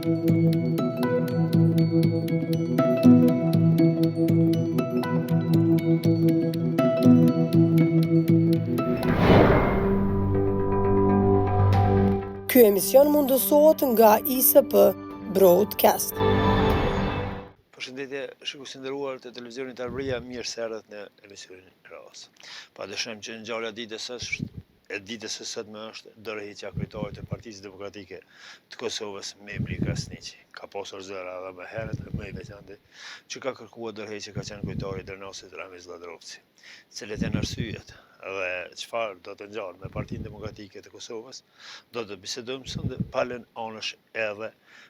Ky emision mundësohet nga ISP Broadcast. Përshëndetje, shikues të nderuar të televizionit Arbëria, mirë se erdhët në emisionin RAS. Padyshim që ngjarja e ditës së sotme është dorëheqja kryetarit të Partisë Demokratike të Kosovës, Memli Krasniqi. Ka pasur zëra edhe më herët, më i veçantë, që ka kërkuar dorëheqje ka qenë kryetari i Drenosit Ramiz Ladrovci. Cilat janë arsyet dhe çfarë do të ngjall me Partinë Demokratike të Kosovës, do të bisedojmë sot palën anësh edhe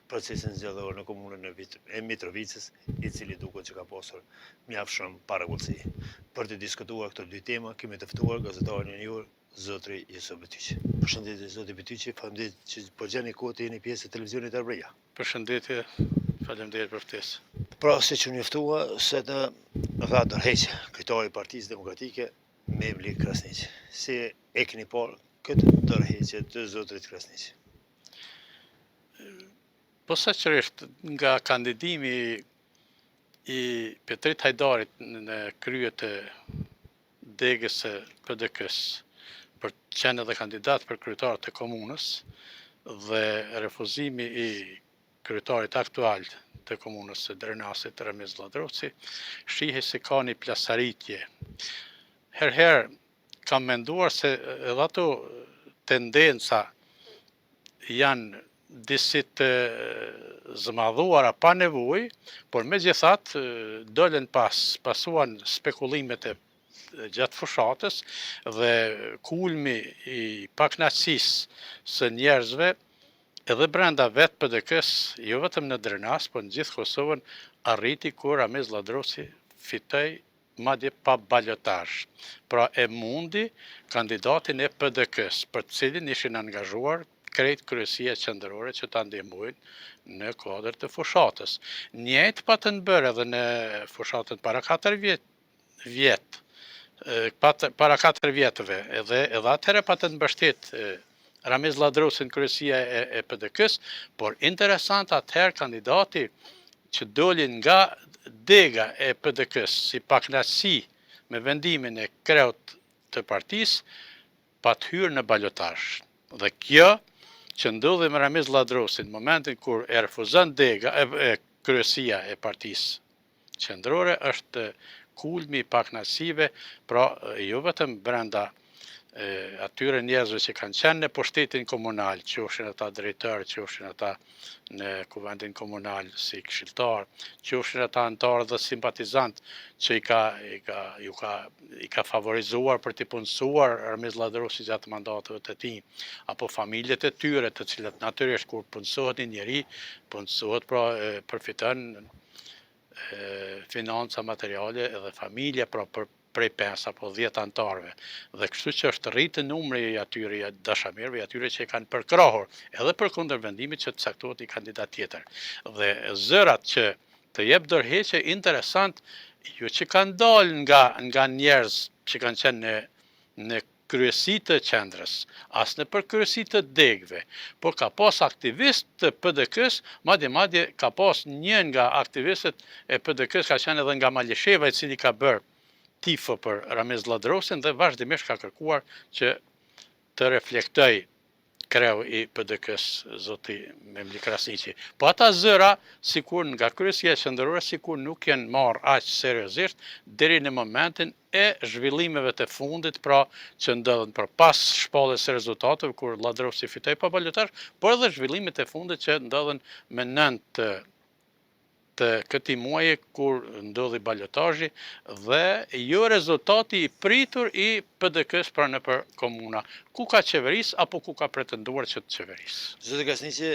procesin zgjedhor në komunën e Mitrovicës, i cili duket që ka pasur mjaft shumë parakullsi. Për të diskutuar këto dy tema, kemi të ftuar gazetarin e njohur Zotri Jusuf Betyqi. Përshëndetje Zoti Betyqi, faleminderit që po gjeni kohë të jeni pjesë e televizionit Arbëria. Përshëndetje, faleminderit për ftesë. Pra, siç u njoftua se të dha dorëheqje kryetari i Partisë Demokratike Memli Krasniqi. Si e keni parë këtë dorëheqje të Zotrit Krasniqi? Posaçërisht nga kandidimi i Petrit Hajdarit në krye të degës së PDK-s për të qenë edhe kandidat për kryetar të komunës dhe refuzimi i kryetarit aktual të komunës së Drenasit Ramiz Ladrovci, shihet se ka një plasaritje. Herëherë kam menduar se edhe ato tendenca janë disi të zmadhuara pa nevojë, por megjithatë dolën pasuan spekulimet e gjatë fushatës dhe kulmi i pakënaqësisë së njerëzve edhe brenda vetë PDK-s, jo vetëm në Drenas, por në gjithë Kosovën, arriti kur Ramiz Ladrovci fitoi madje pa balotazh. Pra e mundi kandidatin e PDK-s, për të cilin ishin angazhuar krejt kryesia qendrore që ta ndihmojnë në kuadër të fushatës. Njëjtë pa të bërë edhe në fushatën para 4 vjet, para 4 vjetëve, edhe atëherë pa të mbështet Ramiz Ladrovci në kryesia e PDK-s, por interesant atëherë kandidati që dolin nga dega e PDK-s si pakënaqësi me vendimin e kreut të partisë, pa të hyrë në balotazh. Dhe kjo që ndodhi me Ramiz Ladrovci në momentin kur e refuzon dega e kryesia e partisë qendrore është kulmi i pakënaqësive, pra jo vetëm brenda atyre njerëzve që kanë qenë në pushtetin komunal, qofshin ata drejtor, qofshin ata në kuvendin komunal si këshilltar, qofshin ata anëtarë dhe simpatizant që i ka favorizuar për t'i punësuar Ramiz Ladrovci gjatë mandateve të tij, apo familjet e tyre, të cilat natyrisht kur punësohet një njeri, punësohet pra përfiton financa materiale edhe familja pra prej 5 apo 10 anëtarëve. Dhe kështu që është rritë numri i atyre dashamirëve, i atyre që e kanë përkrahur, edhe për kundër vendimit që të caktohet një kandidat tjetër. Dhe zërat që të jep dorëheqje interesant, jo që kanë dalë nga njerëz që kanë qenë në kryesi të qendrës, as në për kryesi të degëve, por ka pas aktivist të PDK-s, madje ka pas një nga aktivistët e PDK-s ka qenë edhe nga Malisheva, i cili ka bërë tifo për Ramiz Ladrovcin dhe vazhdimisht ka kërkuar që të reflektoj kreu i PDK-s, Zoti Memli Krasniqi. Po ata zëra, sikur nga kryesia qendrore, sikur nuk janë marrë aq seriozisht deri në momentin e zhvillimeve të fundit, pra që ndodhen përpas shpalljes së rezultateve kur Ladrovci fitoi pa balotazh, por edhe zhvillimet e fundit që ndodhen me 9 të këtij muaji kur ndodhi balotazhi dhe jo rezultati i pritur i PDK-s pra nëpër komuna, ku ka qeveris apo ku ka pretenduar që të qeveris. Zoti Krasniqi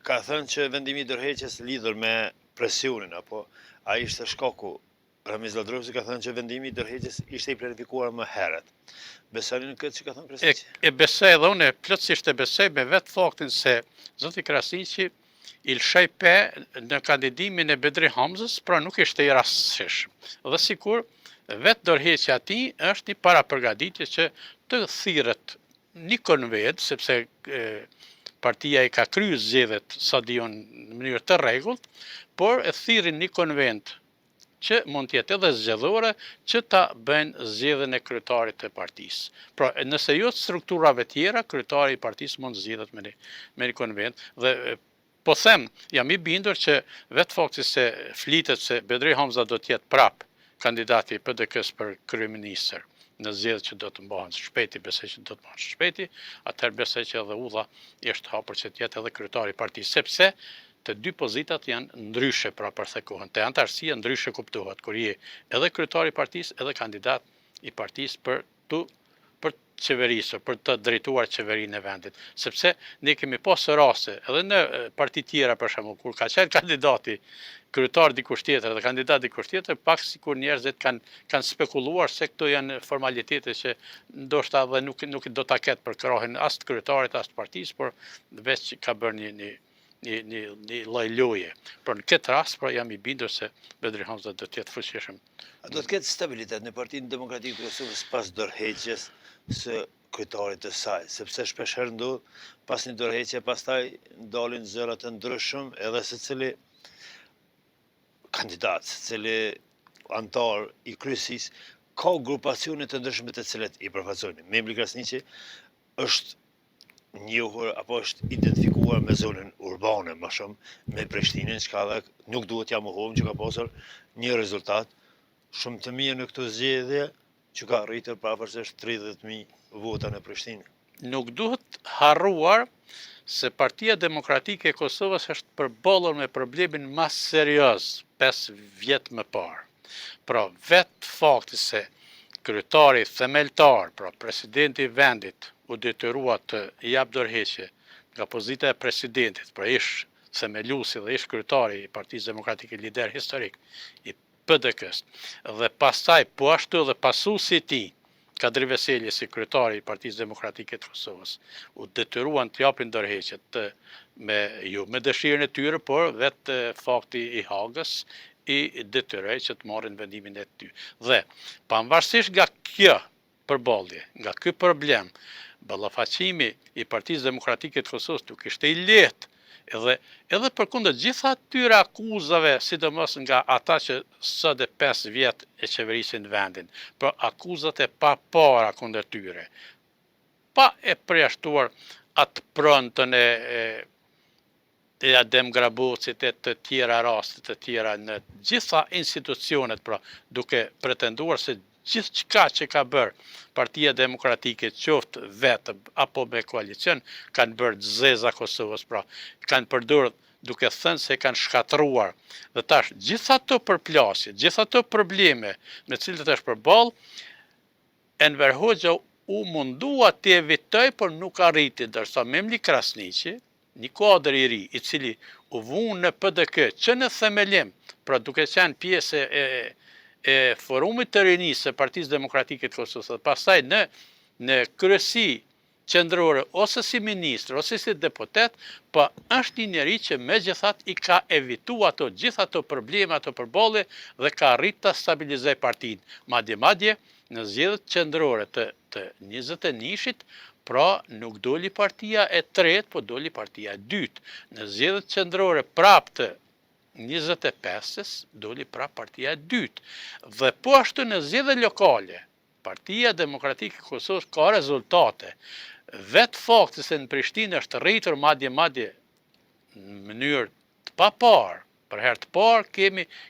ka thënë që vendimi i dorëheqjes lidhur me presionin, apo ai ishte shkaku. Ramiz Ladrovci ka thënë që vendimi i dorëheqjes ishte i planifikuar më herët. Besoni në këtë që ka thënë Krasniqi? E besoj edhe unë, plotësisht e besoj me vetë faktin se Zoti Krasniqi i lshoi pe në kandidimin e Bedri Hamzës, pra nuk ishte i rastësishëm. Dhe sikur vetë dorëheqja e tij është një parapërgatitje që të thirret një konvent, sepse partia I ka kryer zgjedhjet sa diun në mënyrë të rregullt, por e thirrin një konvent që mund të jetë edhe zgjedhore që ta bëjnë zgjedhjen e kryetarit të partisë. Pra, nëse jo strukturave tjera, kryetari I partisë mund zgjedhet me një konvent dhe po them, jam I bindur që vetë fakti se flitet se Bedri Hamza do të jetë prap kandidati I PDK-s për kryeministër në zgjedhjet që do të mbahen shpejti, besoj që do të mbahen shpejti, atëherë besoj që edhe udha është hapur që të jetë edhe kryetari I partisë, sepse të dy pozitat janë ndryshe pra për të kohën. Te antarësia ndryshe kuptohet kur je edhe kryetari I partisë, edhe kandidat I partisë për qeverisë, për të drejtuar qeverinë e vendit. Sepse ne kemi pasur raste edhe në parti tjera për shembull kur ka qenë kandidati kryetar dikush tjetër dhe kandidat dikush tjetër, pak sikur njerëzit kanë spekuluar se këto janë formalitete që ndoshta edhe nuk do ta ketë për krahin as të kryetarit as të partisë, por veç ka bërë një lloj loje. Por në këtë rast pra jam I bindur se Bedri Hamza do të jetë fuqishëm. A do të ketë stabilitet në Partinë Demokratike të Kosovës pas dorëheqjes së kryetarit të saj, sepse shpeshherë ndodh pas një dorëheqje pastaj dalin zëra të ndryshëm edhe secili kandidat, secili antar I kryesisë ka grupacione të ndryshme të cilet I përfaqësojnë. Membri Krasniqi është njohur apo është identifikuar me zonën urbane më shumë me Prishtinën, çka edhe nuk duhet ja mohohem që ka pasur një rezultat shumë të mirë në këtë zgjedhje që ka arritur pavarësisht 30.000 vota në Prishtinë. Nuk duhet harruar se Partia Demokratike e Kosovës është përballur me problemin më serioz 5 vjet më parë. Pra, vetë fakti se kryetari themeltar, pra presidenti I vendit, u detyrua të jap dorëheqje nga pozita e presidentit, pra ish themeluesi dhe ish kryetari I Partisë Demokratike, lider historik I PDK-s, dhe pastaj po ashtu dhe pasuesi I tij, Kadri Veseli si kryetari I Partisë Demokratike të Kosovës, u detyruan të japin dorëheqjet me dëshirën e tyre, por vetë fakti I Hagës I detyroi që të marrin vendimin e tyre. Dhe pavarësisht nga kjo përballje, nga ky problem, ballafaqimi I Partisë Demokratike të Kosovës nuk ishte I lehtë, edhe përkundër gjitha atyre akuzave, sidomos nga ata që sot e 5 vjet e qeverisin vendin, për akuzat e papara kundër tyre, pa e përjashtuar atë prontën e Adem Grabocit e të tjera rastet të tjera në gjitha institucionet, pra duke pretenduar se gjithçka që ka bërë Partia Demokratike, qoftë vetë apo me koalicion, kanë bërë zeza Kosovës, pra kanë përdorur duke thënë se kanë shkatruar. Dhe tash gjitha ato përplasje, gjitha ato probleme me cilët është përballë, Enver Hoxha u mundua të evitoj, por nuk arriti, ndërsa Memli Krasniqi, një kuadër I ri, I cili u vun në PDK, që në themelim, pra duke qenë pjesë e forumit të rinisë së Partisë Demokratike të Kosovës, dhe pastaj në kryesi qendrore, ose si ministr, ose si deputet, po është një njeri që megjithatë I ka evituar gjitha ato probleme, ato përballje dhe ka arritur ta stabilizojë partinë. Madje në zgjedhjet qendrore të 21-shit, pra nuk doli partia e tretë, po doli partia e dytë. Në zgjedhjet qendrore prap të 25-s, doli prap partia e dytë. Dhe po ashtu në zgjedhjet lokale, Partia Demokratike e Kosovës ka rezultate. Vetë fakti se në Prishtinë është rritur madje në mënyrë të paparë, për herë të parë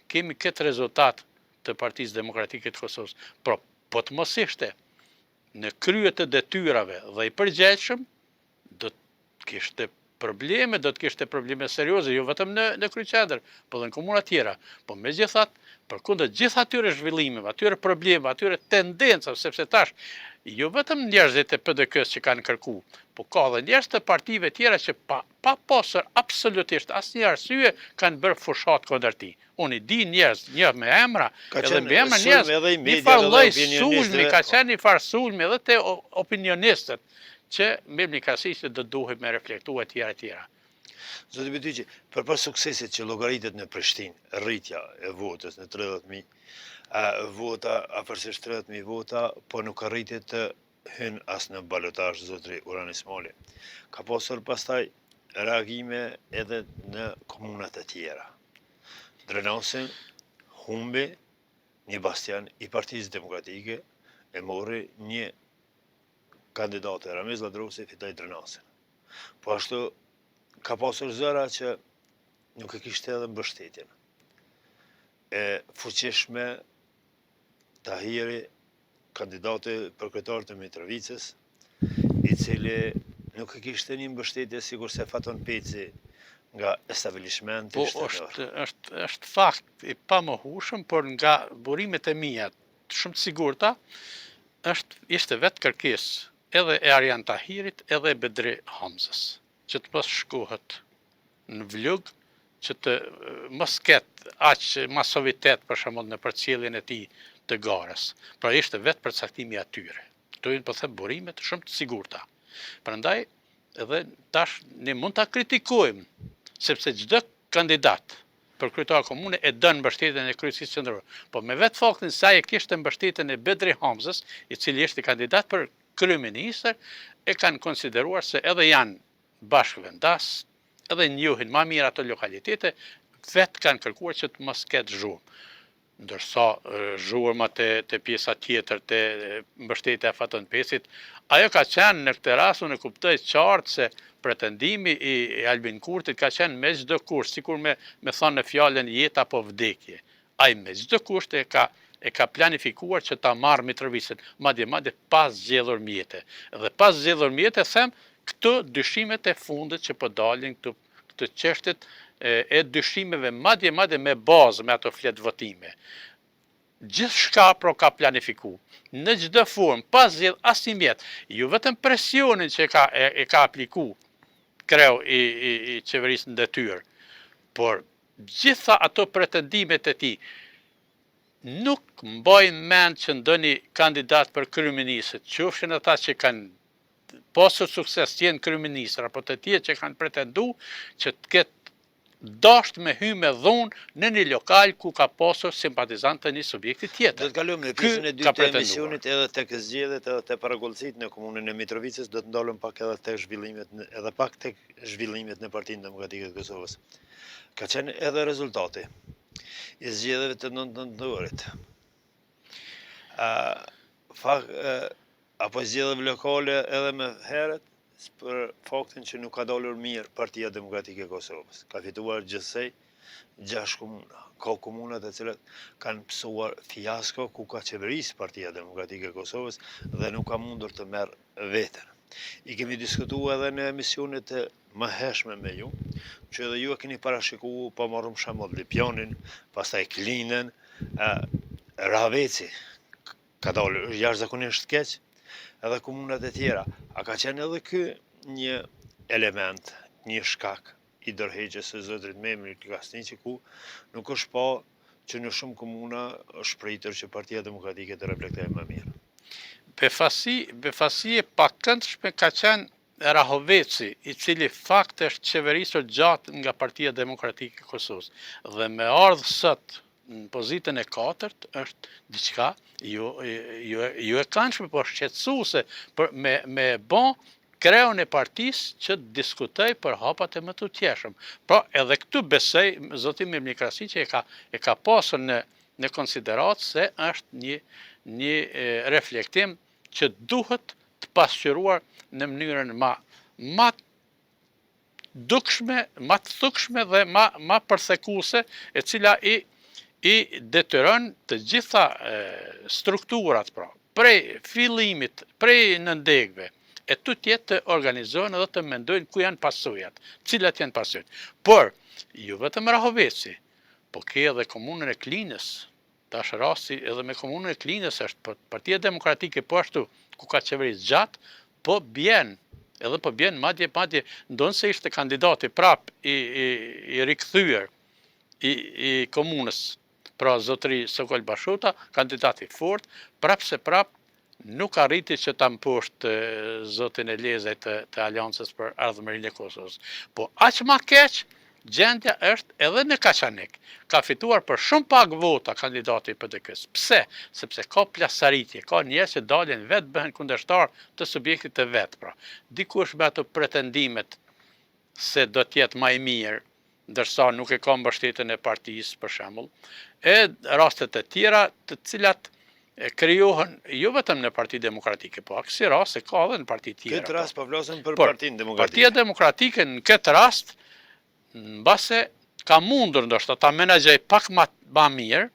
kemi këtë rezultat të Partisë Demokratike të Kosovës. Pra, po të mos ishte në krye të detyrave dhe I përgjegjshëm, do të kishte probleme serioze, jo vetëm në kryeqendër, por edhe në komuna tjera. Po megjithatë, përkundër gjithë atyre zhvillimeve, atyre probleme, atyre tendencave, sepse tash jo vetëm njerëzit e PDK-s që kanë kërku, po ka dhe njerëz të partive tjera që pa pasur absolutisht asnjë arsye kanë bërë fushat kundër tij. Unë I di njerëz, një me emra, edhe me emra njerëz, një farë lloj sulmi, ka qenë një farë sulmi edhe te opinionistët, që Memli Krasniqi do duhet me reflektuar tjera. Zoti Betyqi, përpas suksesit që llogaritet në Prishtinë, rritja e votës në 30.000 vota, afërsisht 30.000 vota, po nuk arritet të hynë as në balotazh zotri Urani Smoli. Ka pasur pastaj reagime edhe në komunat e tjera. Drenasin humbi një bastion i Partisë Demokratike, e mori një kandidatë, Ramiz Ladrusi, fitoi Drenasin. Po ashtu ka pasur zëra që nuk e kishte edhe mbështetjen e fuqishme Tahiri, kandidati për kryetar të Mitrovicës, i cili nuk e kishte një mbështetje sikur se Faton Peci nga establishmenti shtetor. Është fakt i pamohueshëm, por nga burimet e mia shumë të sigurta, ishte vetë kërkesë edhe e Arjan Tahirit edhe e Bedri Hamzës, që të mos shkohet në vlug, që të mos ketë aq masovitet për shembull në përcjelljen e tij të garës. Pra ishte vetë përcaktimi i atyre. Këto janë po them burime shumë të sigurta. Prandaj edhe tash ne mund ta kritikojmë, sepse çdo kandidat për kryetar komune e dën mbështetjen e kryesis qendrore. Po me vetë faktin se ai kishte mbështetjen e Bedri Hamzës, i cili ishte kandidat për kryeministër, e kanë konsideruar se edhe janë bashkëvendas, edhe njohin më mirë ato lokalitete, vetë kanë kërkuar që të mos ketë zhurmë. Ndërsa zhurmat të pjesa tjetër të mbështetja e Faton Pesit, ajo ka qenë në këtë rast, unë e kuptoj qartë se pretendimi i Albin Kurtit ka qenë me çdo kusht, sikur me thonë në fjalën jetë apo vdekje. Ai me çdo kusht e ka planifikuar që ta marrë Mitrovicën, madje pas zgjedhur mjete. Dhe pas zgjedhur mjete, them, këto dyshimet e fundit që po dalin këtë çështjet e dyshimeve madje me bazë me ato fletë votime. Gjithçka pro ka planifiku, në çdo formë, pas zgjedh asnjë mjet, jo vetëm presionin që e ka apliku kreu i qeverisë në detyrë, por gjitha ato pretendimet e tij nuk mbajnë mend që ndonjë kandidat për kryeministër, qofshin ata që kanë pasur sukses të jenë kryeministër apo të tjerë që kanë pretendu që të ketë dasht me hy me dhunë në një lokal ku ka pasur simpatizant të një subjekti tjetër. Do të kalojmë në pjesën e dytë të emisionit edhe tek zgjedhjet edhe te paragollësitë në komunën e Mitrovicës, do të ndalëm pak edhe tek zhvillimet në Partinë Demokratike të Kosovës. Ka qenë edhe rezultati i zgjedhjeve të 9 nëntorit. Apo zgjedhjeve lokale edhe më herët, për faktin që nuk ka dalur mirë Partia Demokratike e Kosovës. Ka fituar gjithsej 6 komuna. Ka komunat e cilat kanë pësuar fiasko ku ka qeverisë Partia Demokratike e Kosovës dhe nuk ka mundur të merë veten. I kemi diskutuar edhe në emisionet e mëhershme me ju, që edhe ju e keni parashikuar, pa marrëm shembull Lipjanin, pastaj Klinën, Raveci ka dalur jashtëzakonisht keq, edhe komunat e tjera. A ka qenë edhe ky një element, një shkak i dorëheqjes së zotrit Memri Klasniqi, ku nuk është pa që në shumë komuna është pritur që Partia Demokratike të reflektojë më mirë. Befasi e pakëndshme ka qenë Rahoveci, i cili fakt është qeverisur gjatë nga Partia Demokratike e Kosovës. Dhe me ardhë sot në pozitën e 4 është diçka jo e këndshme, por shqetësuese me bon kreun e partisë që diskutoj për hapat e më të tjeshëm. Pra edhe këtu besoj zoti Memri Klasniqi e ka pasur në konsiderat se është një reflektim që duhet të pasqyruar në mënyrën ma dukshme, ma të thukshme dhe ma përthekuese, e cila i detyron të gjitha strukturat, pra, prej fillimit, prej nëndegve, e tu tjetë të organizohen edhe të mendojnë ku janë pasojat, cilat janë pasojat. Por, ju vetëm Rahoveci, po ke edhe komunën e Klinës, tash rasti edhe me komunën e Klinës është Partia Demokratike po ashtu, ku ka qeverisë gjatë, po bjen, edhe po bjen madje, ndonë se ishte kandidati prap i rikthyer i komunës, pra zotëri Sokol Bashuta, kandidati fort, prap nuk arriti që ta mposht zotin e Lezaj të Aleancës për Ardhmërinë e Kosovës. Po aq ma keq, gjendja është edhe në Kaçanik. Ka fituar për shumë pak vota kandidati i PDK-s. Pse? Sepse ka plasaritje, ka njerëz që dalin vetë bëhen kundërshtar të subjektit të vet, pra. Dikush me ato pretendimet se do t'jetë më i mirë, ndërsa nuk e ka mbështetjen e partisë, për shembull, e rastet e tjera të cilat krijohen jo vetëm në Parti Demokratike, po aksi rast e ka edhe në parti tjera. Këtë rast po flasim për Por, Partinë Demokratike. Partia Demokratike në këtë rast, mbase ka mundur ndoshta ta menaxhoj pak më mirë,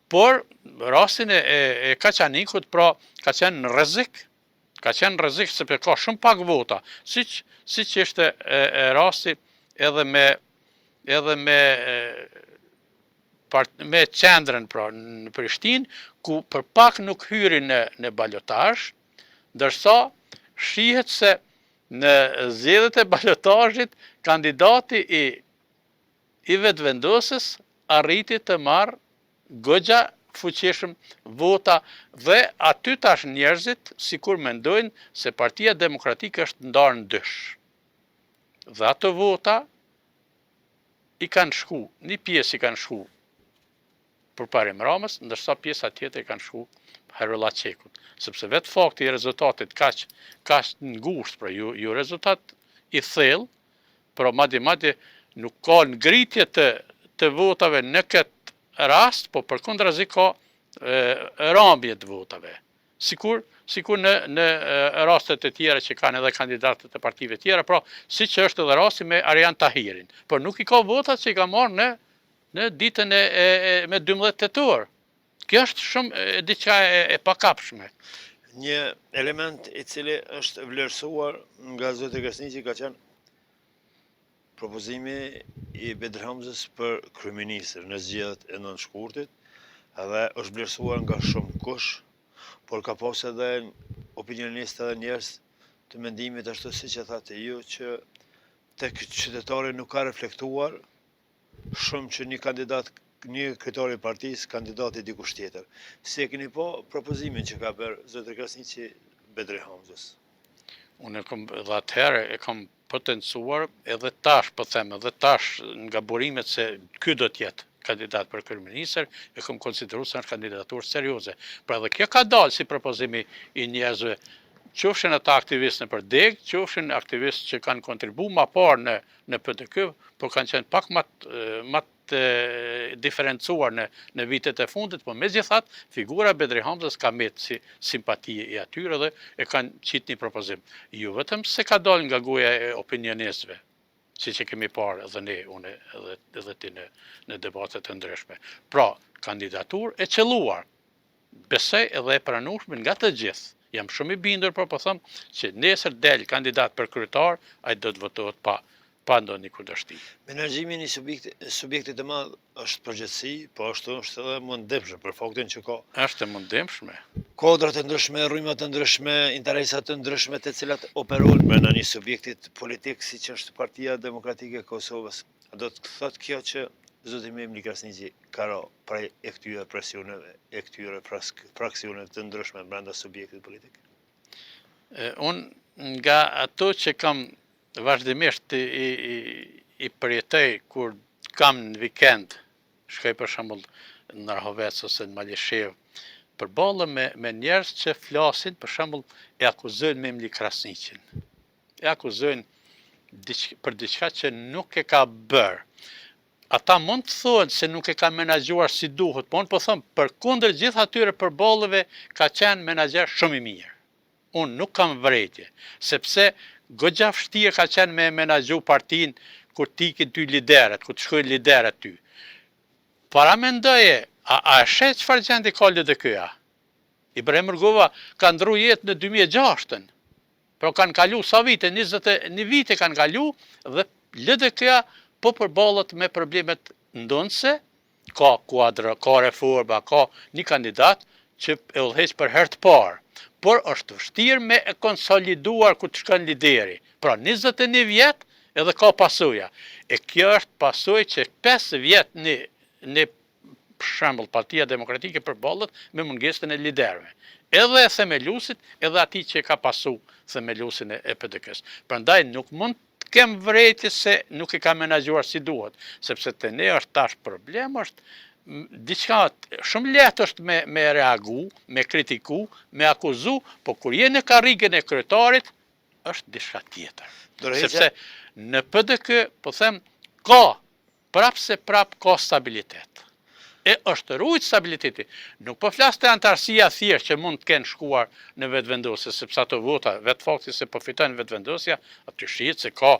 por rastin e Kaçanikut pra ka qenë në rrezik, sepse ka shumë pak vota, siç ishte rasti edhe me qendrën pra në Prishtinë, ku për pak nuk hyri në balotazh, ndërsa shihet se në zgjedhjet e balotazhit kandidati i vetëvendosës arriti të marrë goxha fuqishëm vota dhe aty tash njerëzit sikur mendojnë se Partia Demokratike është ndarë në dysh. Dhe ato vota i kanë shku, një pjesë i kanë shku për parim Ramës, ndërsa pjesa tjetër i kanë shku Harilla Qekut. Sepse vetë fakti i rezultatit kaq ngushtë, pra ju rezultat i thellë, pra madje nuk ka ngritje të votave në këtë rast, po përkundrazi ka rambje të votave. Sikur në rastet e tjera që kanë edhe kandidatët e partive tjera, pra si që është edhe rasti me Arjan Tahirin. Por nuk i ka votat që i ka marrë në ditën me 12 tetor. Kjo është shumë diçka e pakapshme. Një element i cili është vlerësuar nga zoti Krasniqi ka qenë propozimi i Bedir Hamzës për kryeministër në zgjedhjet e 9 shkurtit, edhe është vlerësuar nga shumë kush, por ka pas edhe opinionistë edhe njerëz të mendimit ashtu siç e thatë ju që tek qytetari nuk ka reflektuar shumë që një kryetari i partisë kandidati dikush tjetër. Si e keni po propozimin që ka bërë zoti Krasniqi Bedir Hamzës? Unë dhe atëherë e kam potencuar edhe tash, po them, edhe tash nga burimet se ky do t'jetë kandidat për kryeministër, e kam konsideruar se është kandidaturë serioze. Pra dhe kjo ka dalë si propozimi i njerëzve, qofshin ata aktivistë në përdeg, qofshin aktivistë që kanë kontribu ma parë në PDK, por kanë qenë pak më diferencuar në vitet e fundit, po megjithatë figura Bedri Hamzës ka metë si simpati i atyre dhe e kanë qitë një propozim. Jo vetëm se ka dalë nga goja e opinionistëve, si që kemi parë edhe ne, unë edhe ti në debatet të ndryshme. Pra, kandidatur e qelluar, besoj edhe e pranueshme nga të gjithë. Jam shumë i bindur, por po them që nesër del kandidat për kryetar, ai do të votohet pa ndonjë kundërshtim. Menaxhimi i subjektit të madh është përgjithësi, po ashtu është edhe mundimshme për faktin që ka. Është mundimshme. Kodra të ndryshme, rryma të ndryshme, interesa të ndryshme të cilat operojnë brenda një subjektit politik siç është Partia Demokratike e Kosovës. A do të thotë kjo që zoti Memli Krasniqi ka prej e këtyre presioneve, e këtyre fraksioneve të ndryshme brenda subjektit politik? Unë nga ato që kam vazhdimisht i përjetoj kur kam në vikend, shkoj për shembull në Rahovec ose në Malishev, përballem me njerëz që flasin, për shembull, e akuzojnë Memli Krasniqin. E akuzojnë për diçka që nuk e ka bërë. Ata mund të thonë se nuk e ka menaxhuar si duhet, po unë po them përkundër gjithë atyre përballëve ka qenë menaxher shumë i mirë. Unë nuk kam vërejtje, sepse goxha vështirë ka qenë me menaxhu partinë kur t'ikin ty liderët, kur të shkojnë liderët ty. Para mendoje, a shet çfarë gjendje ka LDK-ja? Ibrahim Rugova ka ndru jetë në 2006-ën, pra kanë kalu sa vite, 21 vite kanë kalu, dhe LDK-ja po përballet me problemet ndonse, ka kuadra, ka reforma, ka një kandidat që e udhëheq për herë të parë, por është vështirë me e konsoliduar ku të shkon lideri. Pra 21 vjet edhe ka pasoja. E kjo është pasojë që 5 vjet në për shembull Partia Demokratike përballet me mungesën e liderëve. Edhe e themelusit, edhe atij që ka pasu themelusin e PDK-s. Prandaj nuk mund kem vërejtje se nuk e ka menaxhuar si duhet, sepse te ne është tash problem, është diçka shumë lehtë është me reagu, me kritiku, me akuzu, po kur je në karrigën e kryetarit, është diçka tjetër. Dorëheqja- Sepse në PDK, po them, ka, prap ka stabilitet. E është rujt stabiliteti. Nuk po flas të antarësia thjesht që mund të kenë shkuar në vetëvendosje, sepse ato vota, vetë fakti se po fitojnë vetëvendosja, aty shihet se ka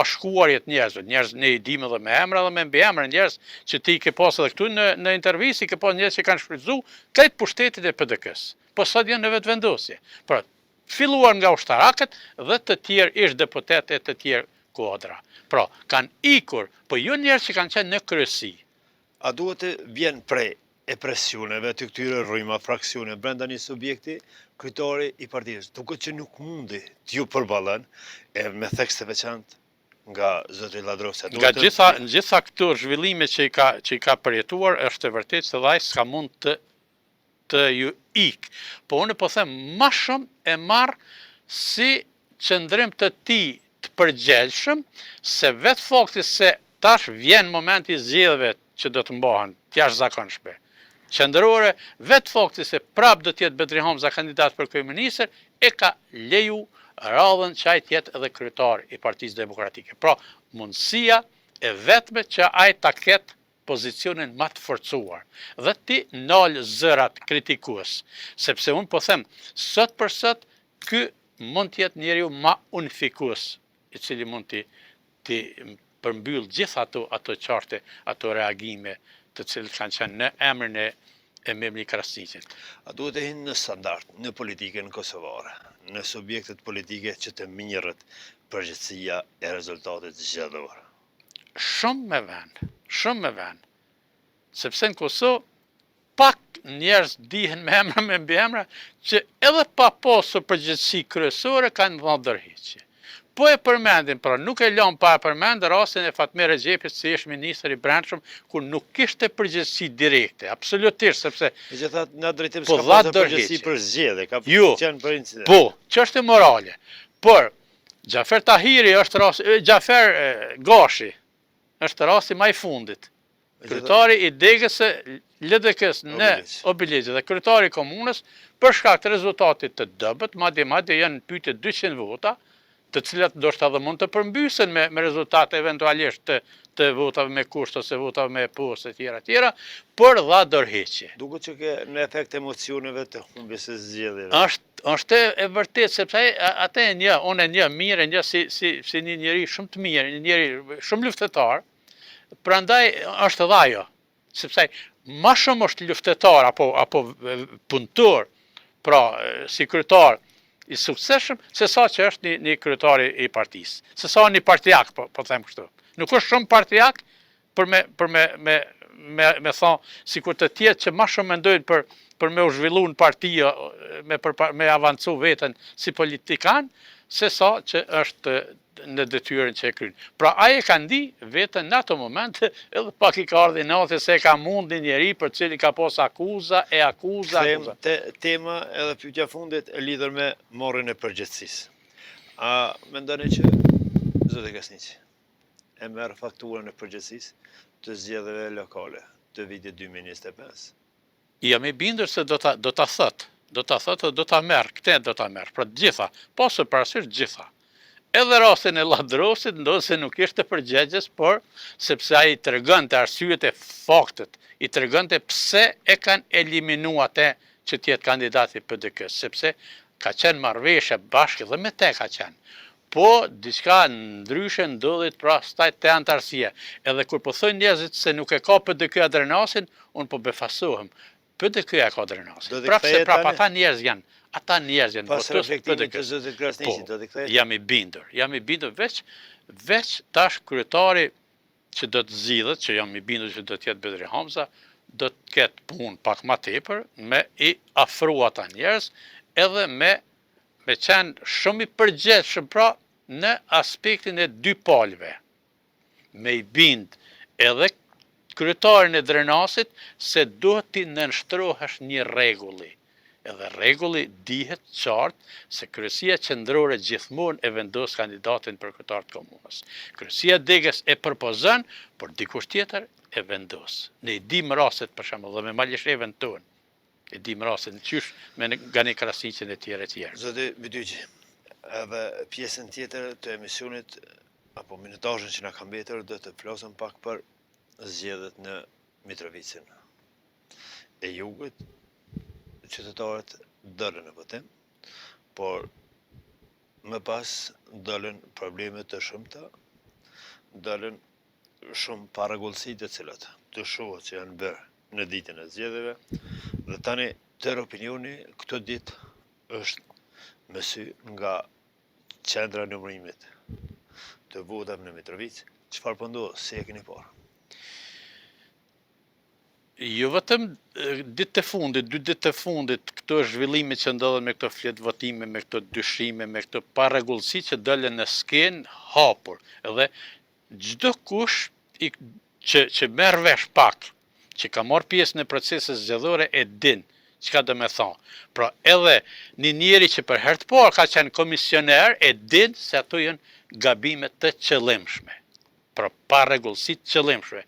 shkuarjet njerëzve, njerëz ne i dimë edhe me emra dhe me mbiemra, njerëz që ti ke pas edhe këtu në intervistë, ke pas njerëz që kanë shfrytzuar këtë pushtetit e PDK-s, po sot janë në vetëvendosje. Pra, filluar nga ushtarakët dhe të tjerë ish deputet e të tjerë kuadra. Pra, kanë ikur, po jo njerëz që kanë qenë në kryesi. A duhet të vjen prej e presioneve të këtyre rryma fraksione brenda një subjekti, kryetari i partisë, duket që nuk mundi t'ju përballon e me theks të veçantë nga zoti Ladrosa. Nga gjitha këto zhvillime që i ka përjetuar, është e vërtet se dhaj s'ka mund të ju ik. Po unë po them, ma shumë e marë si qëndrim të ti të përgjegjshëm, se vetë fakti se tash vjen momenti zgjedhjeve që do të mbahen, jashtëzakonshme. Qendrore, vetë fakti se prap do t'jetë Bedri Hamza kandidat për kryeministër, e ka leju radhën që ai tjetë edhe kryetar i Partisë Demokratike. Pra, mundësia e vetme që ai ta ketë pozicionin më të forcuar dhe ti nal zërat kritikues, sepse unë po them, sot për sot, ky mund të jetë njeriu më unifikues, i cili mund të përmbyll gjithë ato qarte, ato reagime të cilët kanë qenë në emrin e Memli Krasniqit. A duhet të hinë në standard, në politikën kosovare, në subjektet politike që të mirët përgjithësia e rezultatit zgjedhor? Shumë me vend. Sepse në Kosovë, pak njerëz dihen me emra me mbiemra që edhe pa pasur përgjithësi kryesore kanë dhënë ndërheqje. Po e përmendin, pra nuk e lëm pa e përmendë rastin e Fatmir Recepit si ish ministër i brendshëm, ku nuk kishte përgjithësi direkte, absolutisht, sepse Megjithatë në drejtim po s'ka dha pasur përgjithësi ndërheqje. për zgjedhje, ka Jo, qenë për incident. po, çështje morale. Por Xhafer Tahiri është Xhafer Gashi është rasti më i fundit. Kryetari i degës së LDK-s në Obiligj dhe kryetari i komunës për shkak të rezultatit të dobët, madje janë në pyetje 200 vota, të cilat ndoshta edhe mund të përmbysen me rezultate eventualisht të votave me kusht ose votave me postë e tjera, por dha dorëheqje. Duket që ke në efekt emocioneve të humbjes së zgjedhjeve. Është e vërtet, sepse atë unë e një mirë, një si një njeri shumë të mirë, një njeri shumë luftetar, prandaj është edhe ajo, sepse ma shumë është luftetar apo punëtor, pra si kryetar i suksesshëm, se sa që është një kryetar i partisë, se sa një partijak, po them kështu. Nuk është shumë partijak për me thonë, sikur të tjetë që ma shumë mendojnë për me u zhvillu në partija, me avancu veten si politikan, se sa që është në detyrën që e krynë. Pra aje ka ndi veten në ato momente, edhe pak i ka ardhi natë se ka mund një njeri për cili ka pos akuza. Tema edhe pyetja fundit e lidhur me marrjen e përgjegjësisë. A mendoni që zoti Krasniqi e merr fakturën e përgjegjësisë të zgjedhjeve lokale të vitit 2025? Jam i bindur se do ta thotë, do ta merr, këtë do ta merr, pra gjitha, pasur parasysh gjitha. Edhe rastin e Ladrosit ndodhë se nuk ishte përgjegjes, por sepse ai tregon të arsyet e faktet, i tregon të pse e kanë eliminu atë që tjetë kandidati PDK-s, sepse ka qenë marrëveshje bashkë dhe me te ka qenë. Po, diçka ndryshe ndodhit pra stajt të antarësia. Edhe kur po thojnë njerëzit se nuk e ka PDK-a drenasin, unë po befasohem. PDK-a ka drenasin. Prapë se ata njerëz janë. Ata njerëz janë pas reflektimit të zotit Krasniqit, do të kthehet. Jam i bindur, veç tash kryetari që do të zgjidhet, që jam i bindur që do të jetë Bedri Hamza, do të ketë punë pak më tepër me i afru ata njerëz, edhe me qenë shumë i përgjithshëm pra në aspektin e dy palëve. Me i bind edhe kryetarin e drenasit se duhet t'i nënshtrohesh një rregulli. Edhe rregulli dihet qartë se kryesia qendrore gjithmonë e vendos kandidatin për kryetar të komunës. Kryesia degës e propozon, por dikush tjetër e vendos. Ne i dimë rastet për shembull dhe me malishevën tonë. E dimë rastet në qysh me Gani Krasniqin e tjerë. Zoti Bytyqi, edhe pjesën tjetër të emisionit, apo minutazhin që na ka mbetur, do të flasim pak për zgjedhjet në Mitrovicën. E jugut, qytetarët dolën në votim, por më pas dolën probleme të shumta, dolën shumë parregullsi të cilat të shohët që janë bërë në ditën e zgjedhjeve, dhe tani tërë opinioni këtë ditë është me sy nga qendra numërimit të votave në Mitrovicë. Çfarë po ndodh, si e keni parë? Jo vetëm ditë të fundit, 2 ditë të fundit, këto zhvillime që ndodhen me këto fletë votime, me këto dyshime, me këto parregullsi që dolën në skenë hapur. Edhe çdo kush që merr vesh pak, që ka marrë pjesë në procese zgjedhore e din çka do me thonë. Pra edhe një njeri që për herë të parë ka qenë komisioner e din se ato janë gabime të qëllimshme. Pra parregullsi të qëllimshme.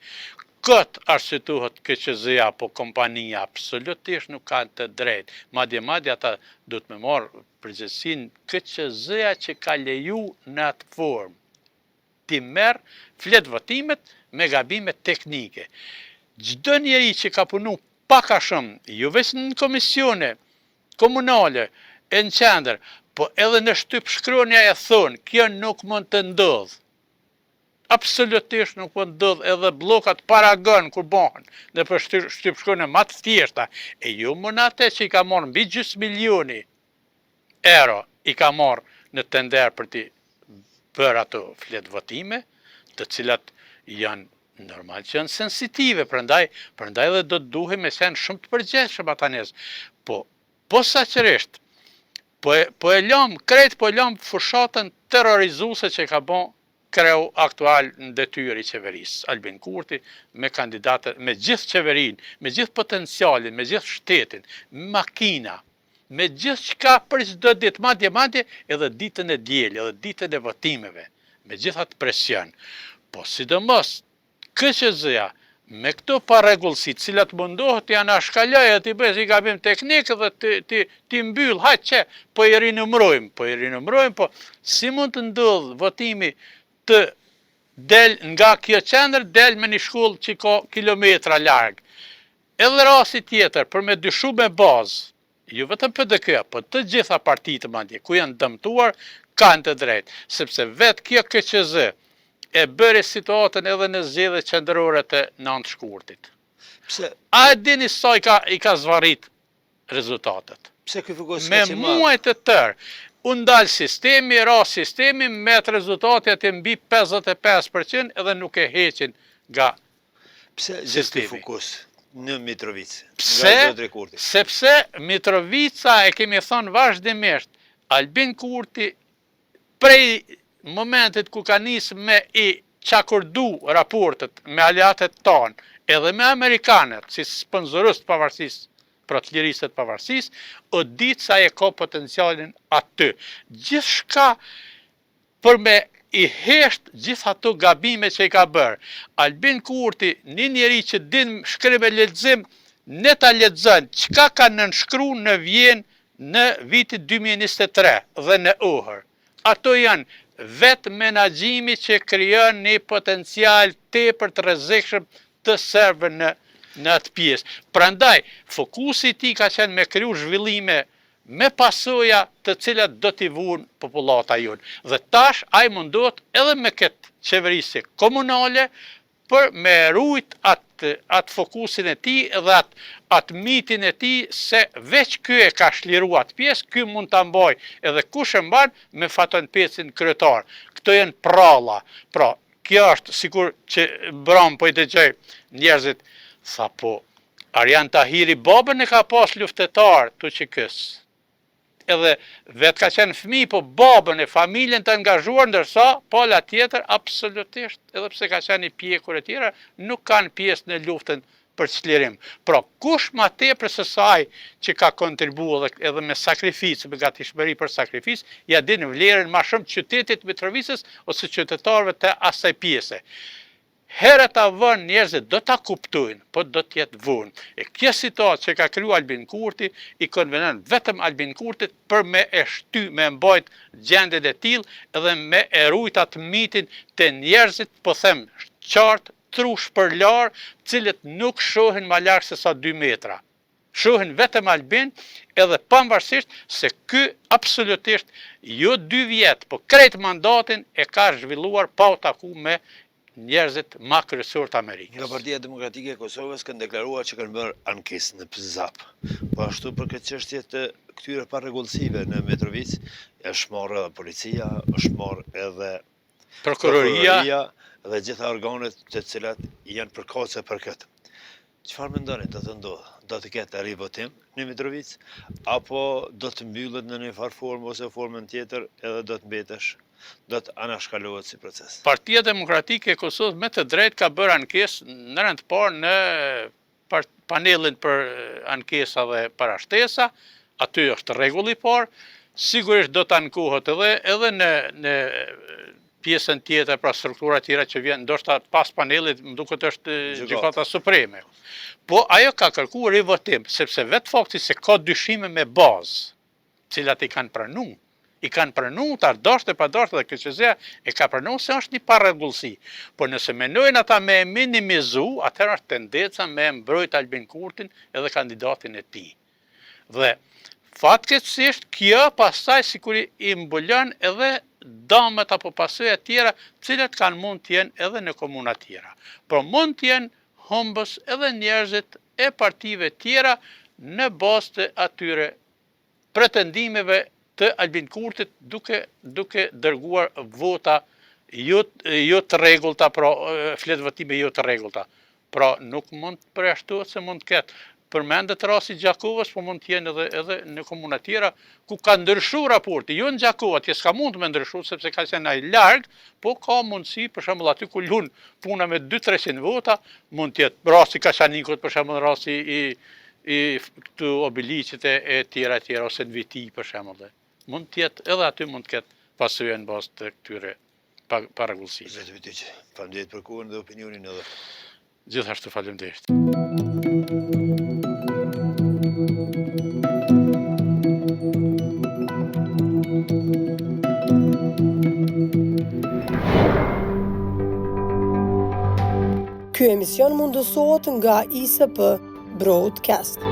Këtë arsituhet KQZ-ja apo kompania absolutisht nuk kanë të drejtë. Madje ata do të me marrë përgjegjësinë KQZ-ja që ka leju në atë formë. Ti merr fletë votimet me gabime teknike. Çdo njeri që ka punu pak a shumë, jo vetëm në komisione komunale, e në qendër, po edhe në shtyp shkronja e thonë, kjo nuk mund të ndodhë. Absolutisht nuk mund të ndodhë, edhe blokat paragon kur bëhen, dhe për shtyp shkronja më të thjeshta, e jo mund atë që i ka marrë mbi gjys milioni euro, i ka marrë në tender për të bërë ato fletë votime, të cilat janë normal që janë sensitive, prandaj edhe do të duhe me qenë shumë të përgjithshëm ata njerëz. Po posaçërisht, po e lëm fushatën terrorizuese që ka bën kreu aktual në detyrë i qeverisë, Albin Kurti, me kandidatët, me gjithë qeverinë, me gjithë potencialin, me gjithë shtetin, makina, me gjithë çka për çdo ditë, madje edhe ditën e diel, edhe ditën e votimeve, me gjithë atë presion. Po sidomos KQZ-ja me këto parregullsi, të cilat mundohet janë ashkaloj, ti bëj i gabim teknik dhe ti mbyll, hajt që, po i rinumrojmë, po si mund të ndodh votimi të del nga kjo qendër, del me një shkollë që ka kilometra larg. Edhe rasti tjetër, për me dyshu me bazë, jo vetëm PDK, po të gjitha partitë madje, ku janë dëmtuar, kanë të drejtë, sepse vetë kjo KQZ e bëri situatën edhe në zgjedhjet qendrore të 9 shkurtit. A e dini sa i ka zvarrit rezultatet? Pse ky fokus me muaj të tërë, u ndal sistemi, ra sistemi me të rezultate të mbi 55% edhe nuk e heqin nga Pse gjithë ky fokus në Mitrovicë? Sepse Mitrovica, e kemi thonë vazhdimisht, Albin Kurti prej momentit ku ka nisë me i qakurdu raportet me aliatet tanë, edhe me Amerikanët, si sponsorist pavarësisë, pra të lirisë të pavarësisë, o ditë sa e ka potencialin aty. Gjithçka për me i hesht gjithë ato gabime që i ka bërë. Albin Kurti, një njeri që din shkrim e lexim, ne ta lexon çka ka nënshkruar në Vjenë në vitin 2023 dhe në Ohër. Ato janë vetë menaxhimi që krijon një potencial tepër të rrezikshëm të serve në atë pjesë. Prandaj, fokusi i tij ka qenë me kriju zhvillime me pasoja të cilat do t'i vuajnë popullata jonë. Dhe tash ai mundohet edhe me këtë qeverisje komunale për me rujt atë fokusin e tij dhe atë mitin e tij se veç ky e ka shliru atë pjesë, ky mund ta mbaj edhe kush e mban me Faton Pecin kryetar. Këto janë pralla. Pra, kjo është sikur që Bram po i dëgjoj njerëzit tha po Arjan Tahiri babën e ka pas luftetar tu që kësë. Edhe vetë ka qenë fëmijë, po babën e familjen të angazhuar, ndërsa pala tjetër absolutisht, edhe pse ka qenë i pjekur e tjera, nuk kanë pjesë në luftën për çlirim. Pra, kush ma tepër se saj që ka kontribuar edhe me sakrificë, me gatishmëri për sakrificë, ja din vlerën ma shumë qytetit Mitrovicës ose qytetarëve të asaj pjese. herë ta vënë njerëzit do ta kuptojnë, po do t'jetë vonë. E kjo situatë që ka kriju Albin Kurti, i konvenon vetëm Albin Kurtit për me e shty, me mbajt gjendjet e tillë edhe me e rujt atë mitin të njerëzit, po them qartë, tru shpërlar, cilët nuk shohin ma larg se sa 2 metra. Shohin vetëm Albin, edhe pavarësisht se ky absolutisht jo 2 vjet, po krejt mandatin e ka zhvilluar pa u taku me njerëzit ma kryesor të Amerikës. Nga Partia Demokratike e Kosovës kanë deklaruar që kanë bërë ankesë në PZAP. Po ashtu për këtë çështje të këtyre parregullsive në Mitrovic, është marrë edhe policia, është marrë edhe prokuroria dhe gjitha organet të cilat janë përkaqëse për këtë. Çfarë mendoni do të ndodhë? Do të ketë rivotim në Mitrovic, apo do të mbyllet në një farë formë ose formën tjetër edhe do të mbetesh, do të anashkalohet si proces? Partia Demokratike e Kosovës me të drejtë ka bërë ankesë në rend të parë në panelin për ankesa dhe parashtesa, aty është rregulli i parë, sigurisht do të ankohet edhe në pjesën tjetër, pra struktura tjera që vjen, ndoshta pas panelit, më duket është Gjykata Supreme. Po ajo ka kërkuar rivotim, sepse vetë fakti se ka dyshime me bazë, cilat i kanë pranuar. I kanë pranuar të dashur e pa dashur dhe KQZ e ka pranuar se është një parregullsi. Po nëse mendojnë ata me minimizu, atëherë është tendenca me mbrojt Albin Kurtin edhe kandidatin e tij. Dhe fatkeqësisht kjo pastaj sikur i mbulon edhe damet apo pasojat tjera, cilat kanë mund të jenë edhe në komuna tjera. Por mund të jenë humbës edhe njerëzit e partive tjera në bazë të atyre pretendimeve të Albin Kurtit duke dërguar vota jo të rregullta, pra flet votime jo të rregullta. Pra nuk mund të përjashtohet se mund të ketë. Përmendet rasti Gjakovës, po mund të jenë edhe në komuna tjera ku ka ndryshu raporti, jo në Gjakova, atje s'ka mund me ndryshu sepse ka qenë ai larg, po ka mundësi për shembull aty ku lun puna me 200-300 vota, mund të jetë rasti Kaçanikut, për shembull rasti i këtu Obiliqit e tjera ose në Viti për shembull. Mund të jetë edhe aty mund të ketë pasojë në bazë të këtyre parregullsive. Zoti Vitiç, faleminderit për kohën dhe opinionin edhe. Gjithashtu faleminderit. Ky emision mundësohet nga ISP Broadcast.